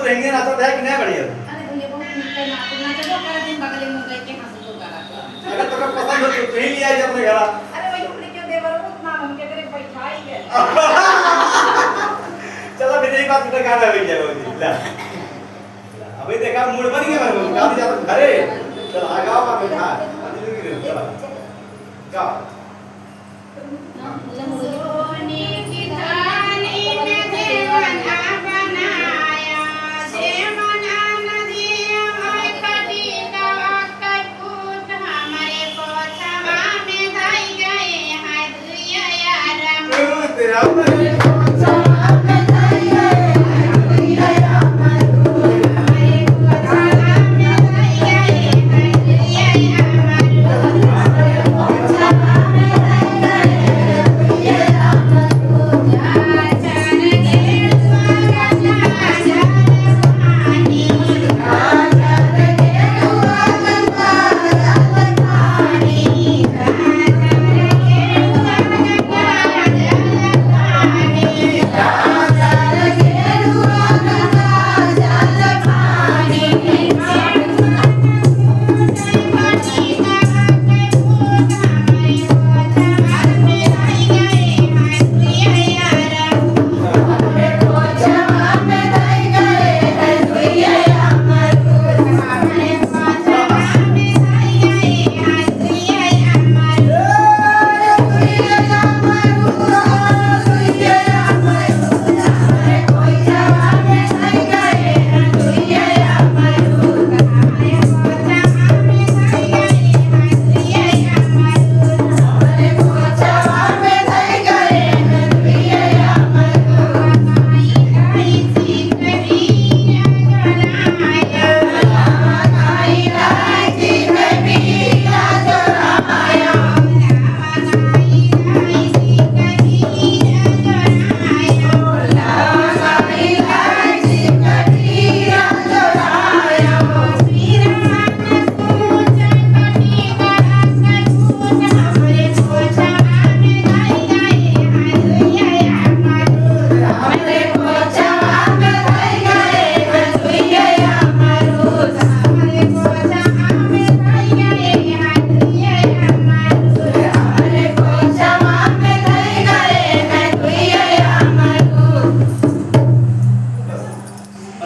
देंगे ना तो है कि नहीं बढ़िया अरे भैया बहुत मिलते ना ना चलो कर दिन बगल में गए के हंस तो करा अगर तो पसंद हो तो ही लिया अपने घर अरे वही उन्हें क्यों दे बरो ना हम के तेरे बैठा ही है चलो फिर एक बात बेटा गाना हो जाएगा ला अभी देखा मूड बन गया मेरे को काफी ज्यादा घरे चल आ गाओ का बैठा चलो क्या ना